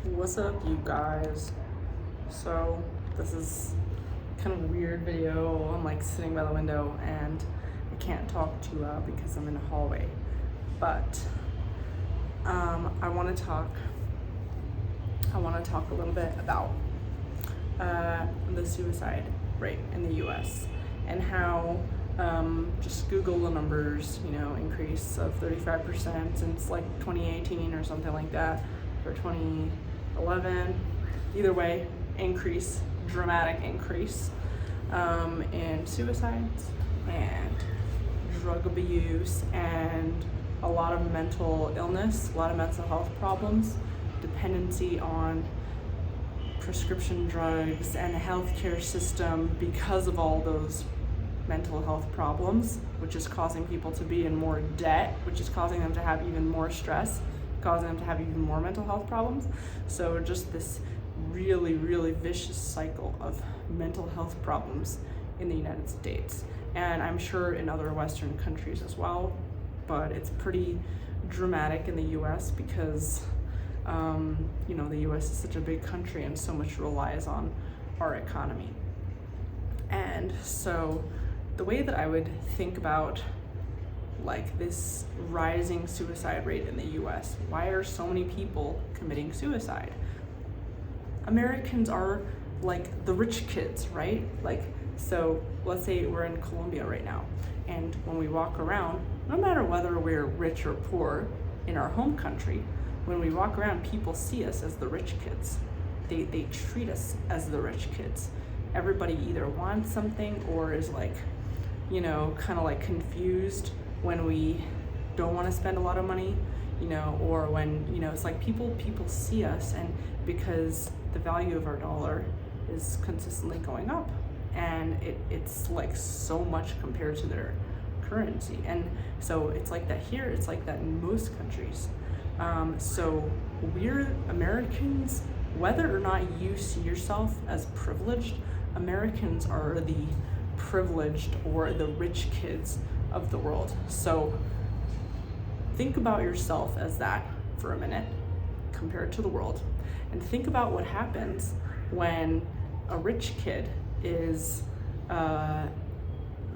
What's up, you guys? So this is kind of a weird video. I'm like sitting by the window and I can't talk too loud because I'm in a hallway. But I want to talk a little bit about the suicide rate in the U.S. and how just Google the numbers, increase of 35% since like 2018 or something like that, or 2011. Either way, dramatic increase in suicides and drug abuse and a lot of mental illness, a lot of mental health problems, dependency on prescription drugs and the healthcare system because of all those mental health problems, which is causing people to be in more debt, which is causing them to have even more stress, causing them to have even more mental health problems. So just this really, really vicious cycle of mental health problems in the United States. And I'm sure in other Western countries as well, but it's pretty dramatic in the US because the US is such a big country and so much relies on our economy. And so the way that I would think about like this rising suicide rate in the US, why are so many people committing suicide? Americans are like the rich kids, right? So let's say we're in Colombia right now, and when we walk around, no matter whether we're rich or poor in our home country, when we walk around, people see us as the rich kids. They treat us as the rich kids. Everybody either wants something or is like, kind of like confused when we don't want to spend a lot of money, or when, it's like people see us, and because the value of our dollar is consistently going up, and it's like so much compared to their currency. And so it's like that here, it's like that in most countries. So we're Americans, whether or not you see yourself as privileged, Americans are the privileged or the rich kids of the world. So think about yourself as that for a minute compared to the world, and think about what happens when a rich kid is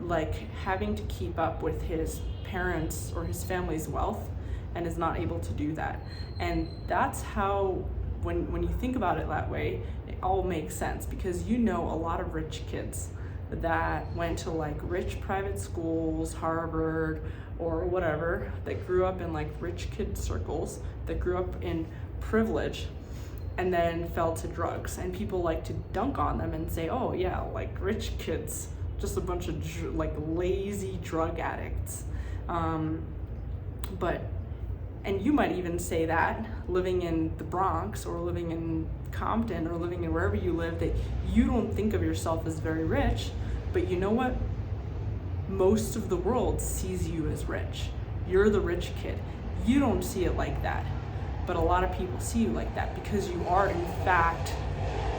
like having to keep up with his parents or his family's wealth and is not able to do that. And that's how, when you think about it that way, it all makes sense, because a lot of rich kids that went to like rich private schools, Harvard or whatever, that grew up in like rich kid circles, that grew up in privilege and then fell to drugs. And people like to dunk on them and say, oh yeah, like rich kids, just a bunch of like lazy drug addicts. And you might even say that living in the Bronx or living in Compton or living in wherever you live, that you don't think of yourself as very rich, but you know what? Most of the world sees you as rich. You're the rich kid. You don't see it like that, but a lot of people see you like that because you are in fact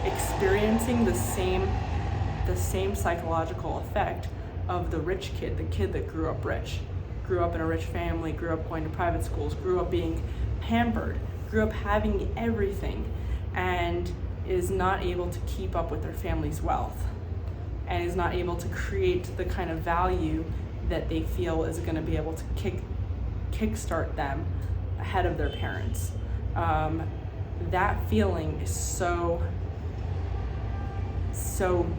experiencing the same psychological effect of the rich kid, the kid that grew up rich, grew up in a rich family, grew up going to private schools, grew up being pampered, grew up having everything, and is not able to keep up with their family's wealth, and is not able to create the kind of value that they feel is going to be able to kickstart them ahead of their parents. That feeling is so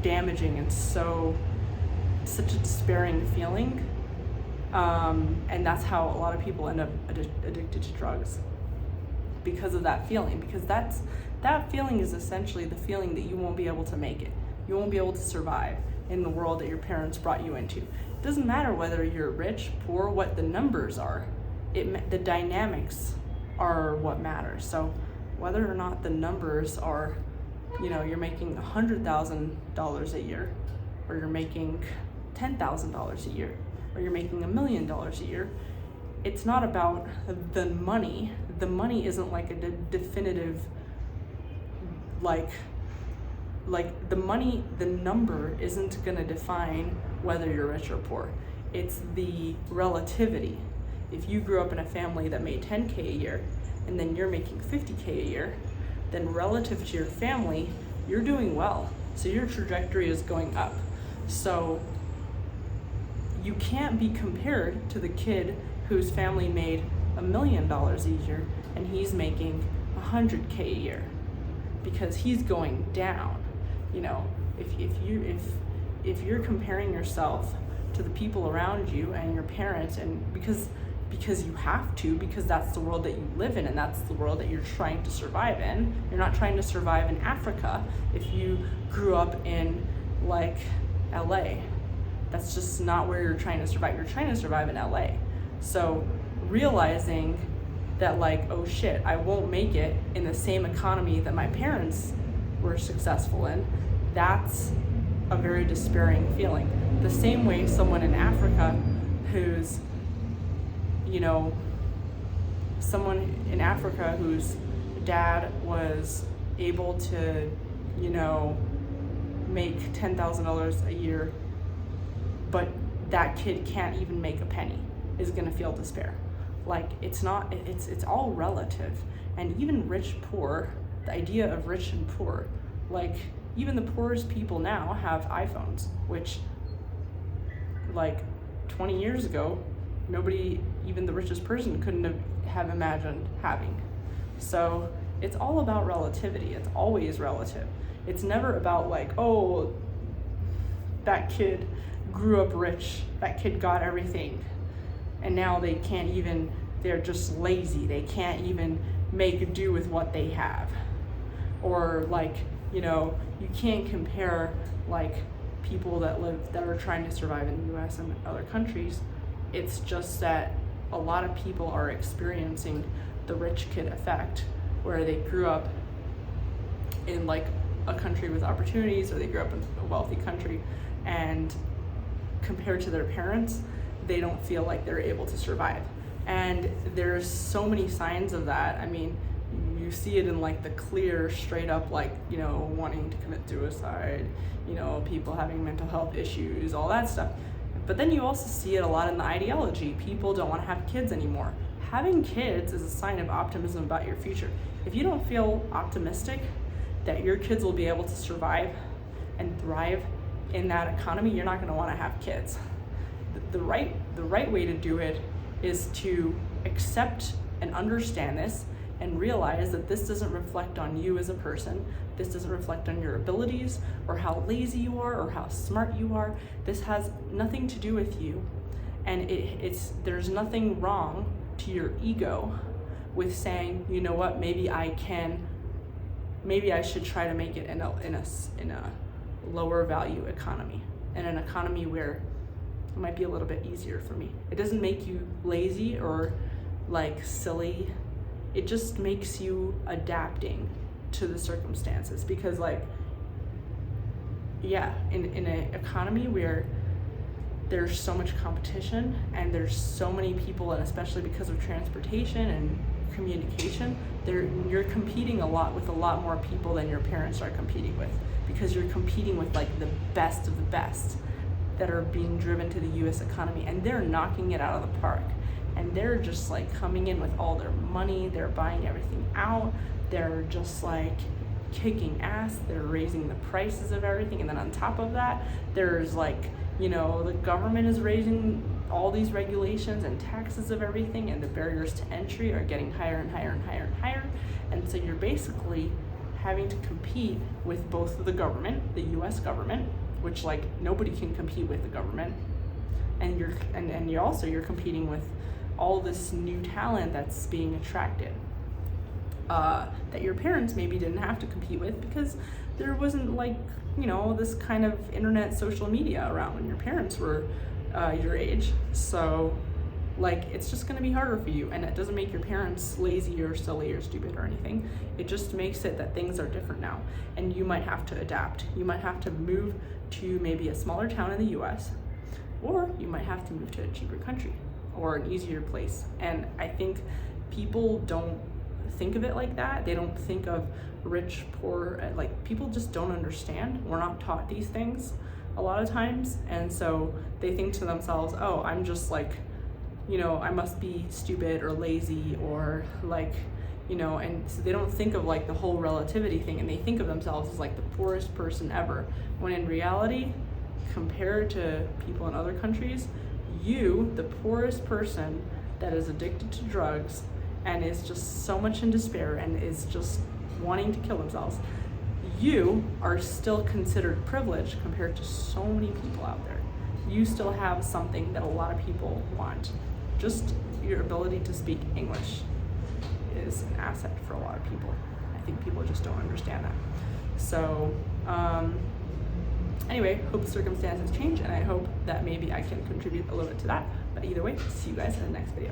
damaging and such a despairing feeling. And that's how a lot of people end up addicted to drugs, because of that feeling, because that feeling is essentially the feeling that you won't be able to make it. You won't be able to survive in the world that your parents brought you into. It doesn't matter whether you're rich, poor, what the numbers are. The dynamics are what matters. So whether or not the numbers are, you're making $100,000 a year, or you're making $10,000 a year, or you're making $1 million a year, it's not about the money. The money isn't like a definitive, like the money, the number isn't gonna define whether you're rich or poor. It's the relativity. If you grew up in a family that made 10K a year and then you're making 50K a year, then relative to your family, you're doing well. So your trajectory is going up. So you can't be compared to the kid whose family made $1 million a year and he's making $100K a year, because he's going down. You know, if you're comparing yourself to the people around you and your parents, and because you have to, because that's the world that you live in and that's the world that you're trying to survive in. You're not trying to survive in Africa if you grew up in like LA. That's just not where you're trying to survive. You're trying to survive in LA. So realizing that, like, oh shit, I won't make it in the same economy that my parents were successful in, that's a very despairing feeling. The same way someone in Africa who's, you know, someone in Africa whose dad was able to, you know, make $10,000 a year, but that kid can't even make a penny, is gonna feel despair. Like, it's all relative. And even rich, poor, the idea of rich and poor, like, even the poorest people now have iPhones, which, like, 20 years ago, nobody, even the richest person, couldn't have imagined having. So it's all about relativity. It's always relative. It's never about like, oh, that kid grew up rich, that kid got everything, and now they can't even, they're just lazy, they can't even make do with what they have. Or like, you know, you can't compare like people that are trying to survive in the US and other countries. It's just that a lot of people are experiencing the rich kid effect, where they grew up in like a country with opportunities, or they grew up in a wealthy country, and compared to their parents, they don't feel like they're able to survive. And there's so many signs of that. I mean, you see it in like the clear, straight up, like, you know, wanting to commit suicide, you know, people having mental health issues, all that stuff. But then you also see it a lot in the ideology. People don't want to have kids anymore. Having kids is a sign of optimism about your future. If you don't feel optimistic that your kids will be able to survive and thrive in that economy, you're not going to want to have kids. The right way to do it is to accept and understand this and realize that this doesn't reflect on you as a person. This doesn't reflect on your abilities or how lazy you are or how smart you are. This has nothing to do with you. And there's nothing wrong to your ego with saying, you know what, maybe I should try to make it in a lower value economy, in an economy where it might be a little bit easier for me. It doesn't make you lazy or like silly. It just makes you adapting to the circumstances, because like, yeah, in an economy where there's so much competition and there's so many people, and especially because of transportation and communication, you're competing a lot with a lot more people than your parents are competing with, because you're competing with like the best of the best that are being driven to the US economy, and they're knocking it out of the park. And they're just like coming in with all their money, they're buying everything out, they're just like kicking ass, they're raising the prices of everything. And then on top of that, there's like, you know, the government is raising all these regulations and taxes of everything, and the barriers to entry are getting higher and higher and higher and higher. And so you're basically having to compete with both the government, the US government, which like nobody can compete with the government, and you're competing with all this new talent that's being attracted, that your parents maybe didn't have to compete with, because there wasn't like, you know, this kind of internet social media around when your parents were your age. So like, it's just gonna be harder for you, and it doesn't make your parents lazy or silly or stupid or anything. It just makes it that things are different now, and you might have to adapt. You might have to move to maybe a smaller town in the US, or you might have to move to a cheaper country or an easier place. And I think people don't think of it like that. They don't think of rich, poor, like people just don't understand. We're not taught these things a lot of times. And so they think to themselves, oh, I'm just like, you know, I must be stupid or lazy or like, you know, and so they don't think of like the whole relativity thing, and they think of themselves as like the poorest person ever, when in reality, compared to people in other countries, you, the poorest person that is addicted to drugs and is just so much in despair and is just wanting to kill themselves, you are still considered privileged compared to so many people out there. You still have something that a lot of people want. Just your ability to speak English is an asset for a lot of people. I think people just don't understand that. So anyway, hope the circumstances change, and I hope that maybe I can contribute a little bit to that. But either way, see you guys in the next video.